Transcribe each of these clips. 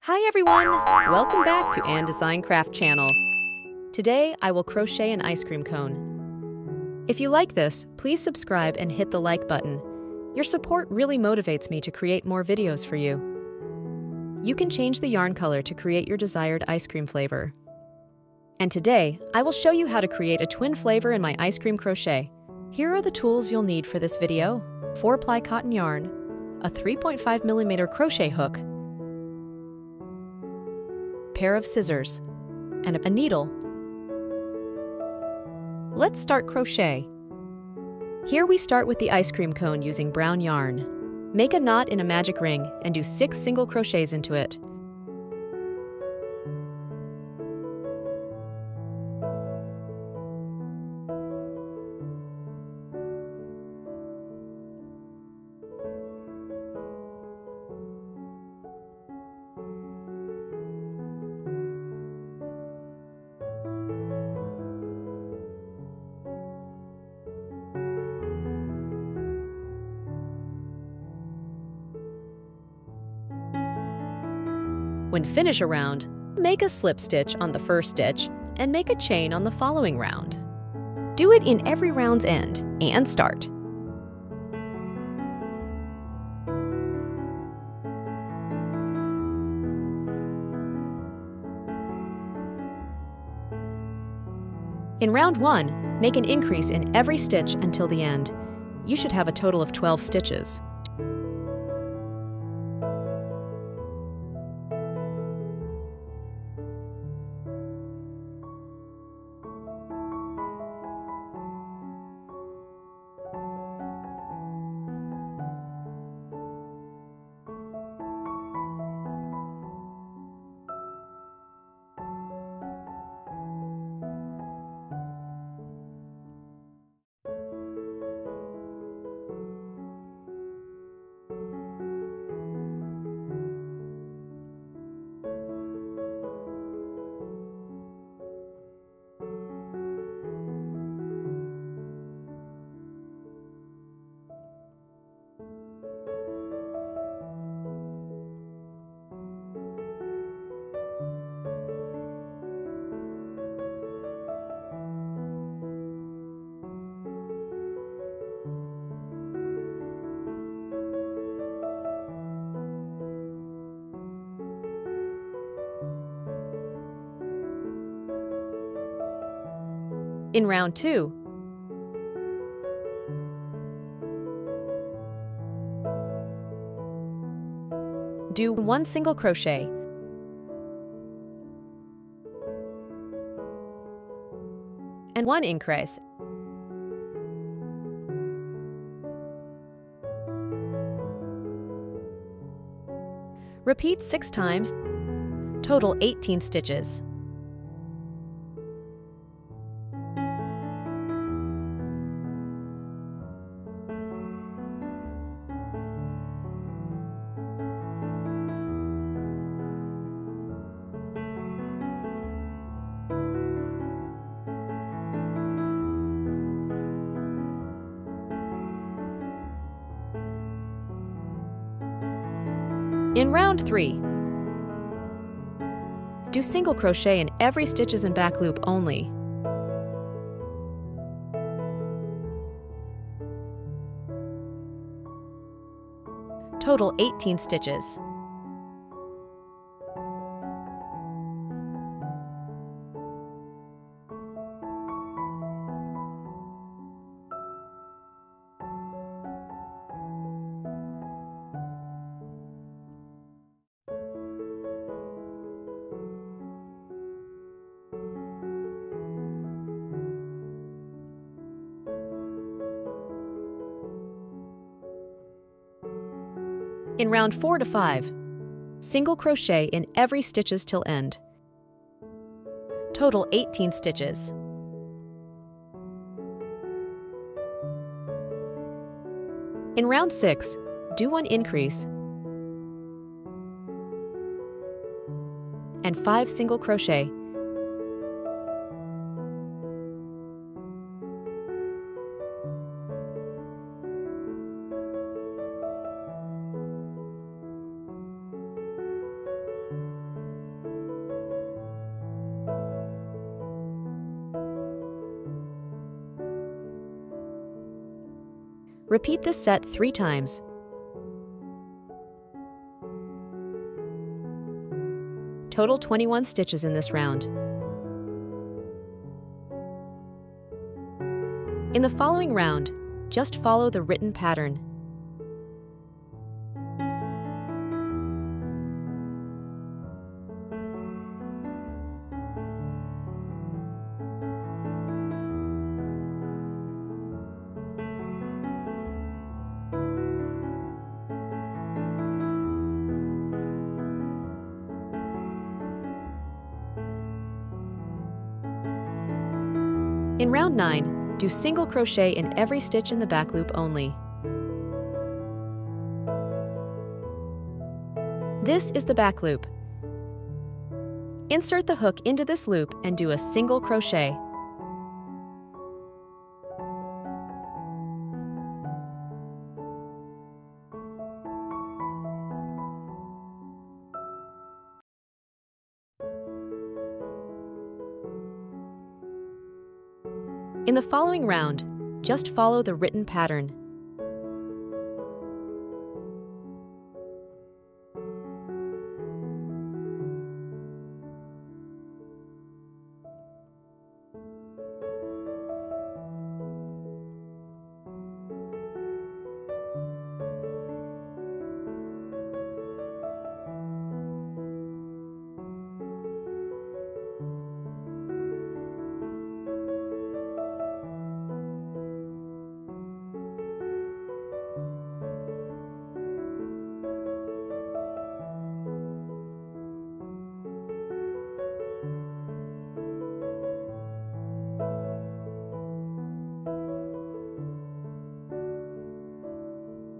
Hi everyone! Welcome back to Anne Design Craft channel. Today I will crochet an ice cream cone. If you like this, please subscribe and hit the like button. Your support really motivates me to create more videos for you. You can change the yarn color to create your desired ice cream flavor. And today, I will show you how to create a twin flavor in my ice cream crochet. Here are the tools you'll need for this video: 4-ply cotton yarn, a 3.5mm crochet hook, pair of scissors, and a needle. Let's start crochet. Here we start with the ice cream cone using brown yarn. Make a knot in a magic ring and do 6 single crochets into it. When finish a round, make a slip stitch on the first stitch and make a chain on the following round. Do it in every round's end and start. In round 1, make an increase in every stitch until the end. You should have a total of 12 stitches. In round 2, do 1 single crochet and 1 increase. Repeat 6 times, total 18 stitches. In round 3, do single crochet in every stitches and back loop only. Total 18 stitches. In round 4 to 5, single crochet in every stitches till end. Total 18 stitches. In round 6, do 1 increase and 5 single crochet. Repeat this set 3 times. Total 21 stitches in this round. In the following round, just follow the written pattern. In round 9, do single crochet in every stitch in the back loop only. This is the back loop. Insert the hook into this loop and do a single crochet. In the following round, just follow the written pattern.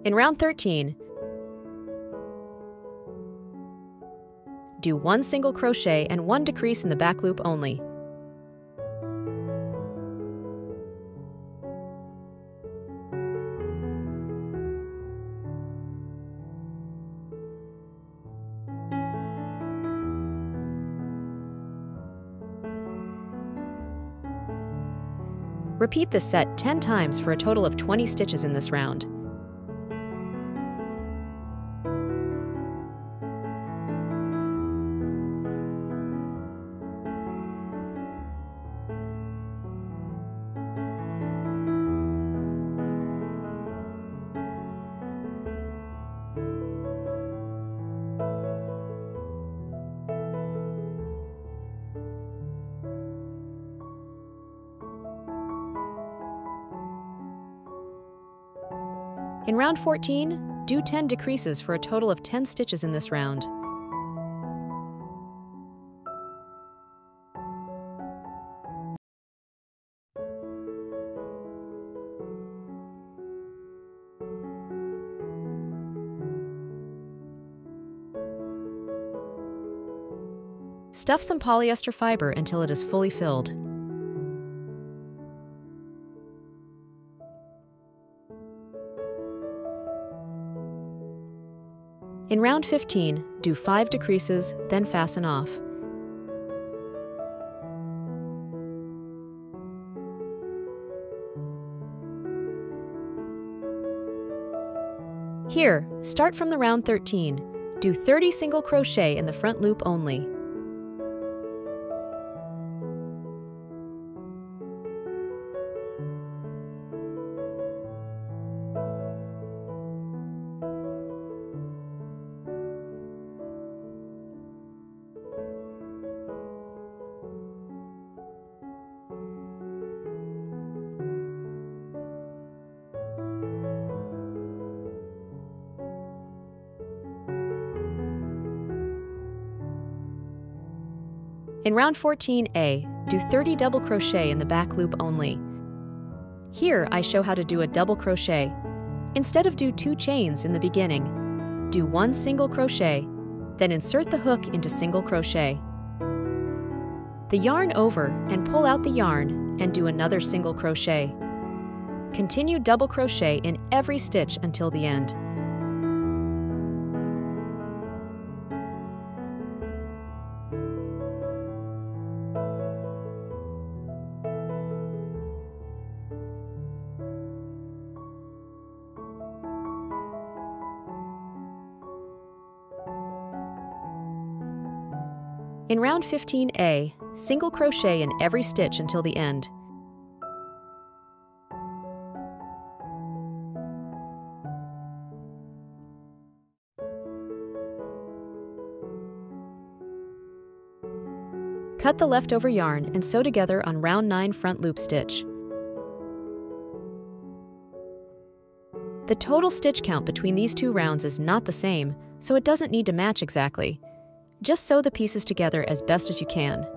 In round 13, do 1 single crochet and 1 decrease in the back loop only. Repeat this set 10 times for a total of 20 stitches in this round. In round 14, do 10 decreases for a total of 10 stitches in this round. Stuff some polyester fiber until it is fully filled. In round 15, do 5 decreases, then fasten off. Here, start from the round 13. Do 30 single crochet in the front loop only. In round 14A, do 30 double crochet in the back loop only. Here I show how to do a double crochet. Instead of do 2 chains in the beginning, do 1 single crochet, then insert the hook into single crochet. The yarn over and pull out the yarn and do another single crochet. Continue double crochet in every stitch until the end. In round 15A, single crochet in every stitch until the end. Cut the leftover yarn and sew together on round 9 front loop stitch. The total stitch count between these two rounds is not the same, so it doesn't need to match exactly. Just sew the pieces together as best as you can.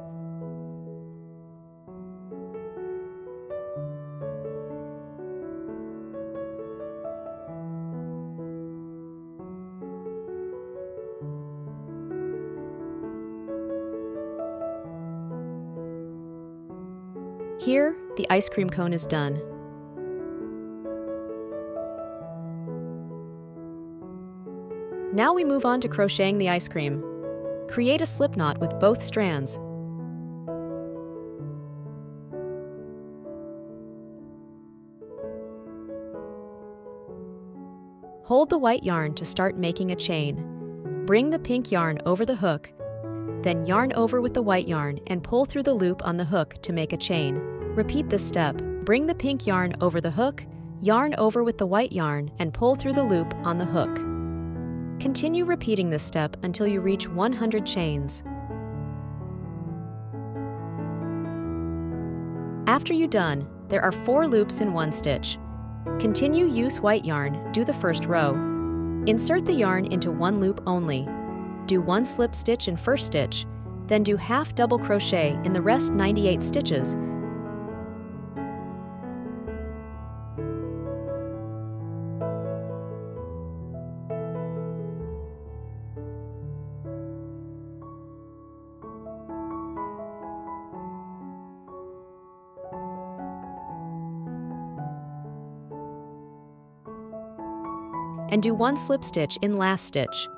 Here, the ice cream cone is done. Now we move on to crocheting the ice cream. Create a slip knot with both strands. Hold the white yarn to start making a chain. Bring the pink yarn over the hook, then yarn over with the white yarn and pull through the loop on the hook to make a chain. Repeat this step. Bring the pink yarn over the hook, yarn over with the white yarn, and pull through the loop on the hook. Continue repeating this step until you reach 100 chains. After you're done, there are 4 loops in one stitch. Continue use white yarn, do the first row. Insert the yarn into one loop only. Do 1 slip stitch in first stitch, then do half double crochet in the rest 98 stitches. And do 1 slip stitch in last stitch.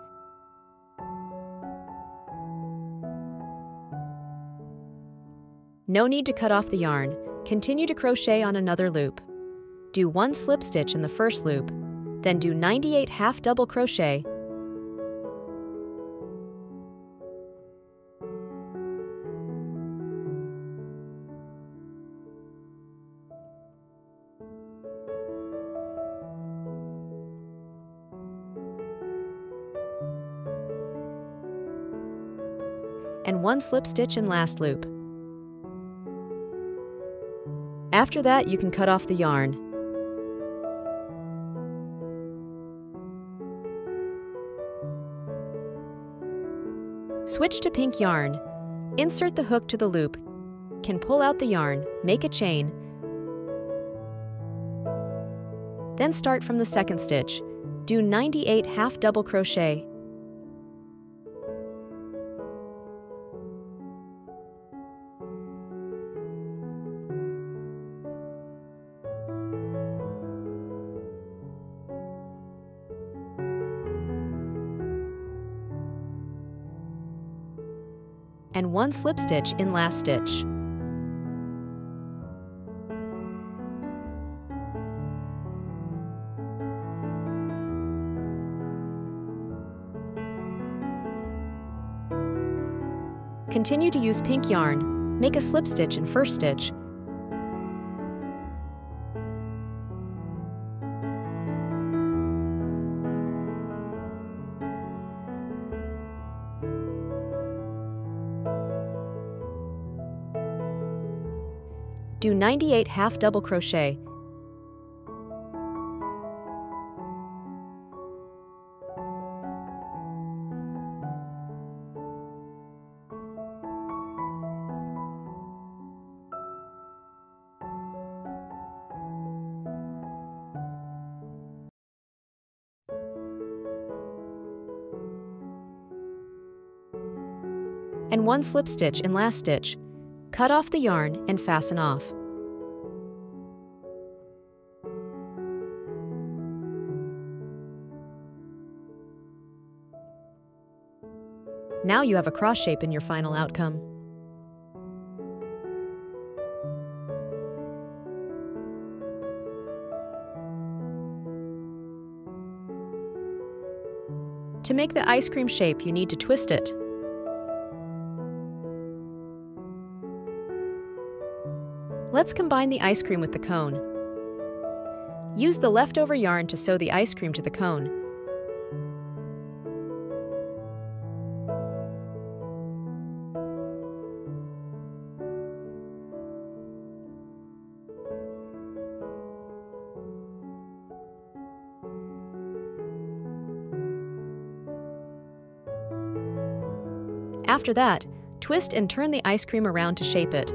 No need to cut off the yarn. Continue to crochet on another loop. Do 1 slip stitch in the first loop, then do 98 half double crochet, and 1 slip stitch in last loop. After that, you can cut off the yarn. Switch to pink yarn. Insert the hook to the loop. Can pull out the yarn, make a chain, then start from the second stitch. Do 98 half double crochet, and 1 slip stitch in last stitch. Continue to use pink yarn. Make a slip stitch in first stitch. Do 98 half double crochet. And 1 slip stitch in last stitch. Cut off the yarn and fasten off. Now you have a cross shape in your final outcome. To make the ice cream shape, you need to twist it. Let's combine the ice cream with the cone. Use the leftover yarn to sew the ice cream to the cone. After that, twist and turn the ice cream around to shape it.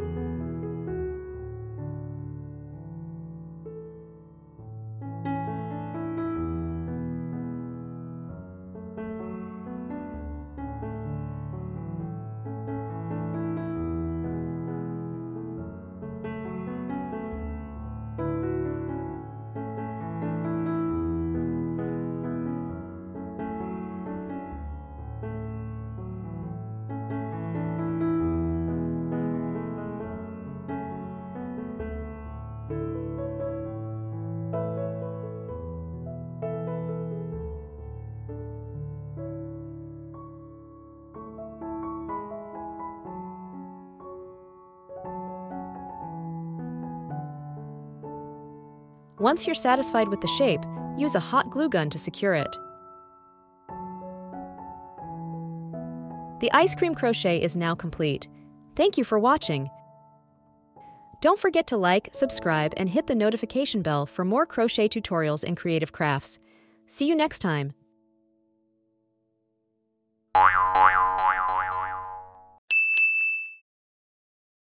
Once you're satisfied with the shape, use a hot glue gun to secure it. The ice cream crochet is now complete. Thank you for watching. Don't forget to like, subscribe, and hit the notification bell for more crochet tutorials and creative crafts. See you next time.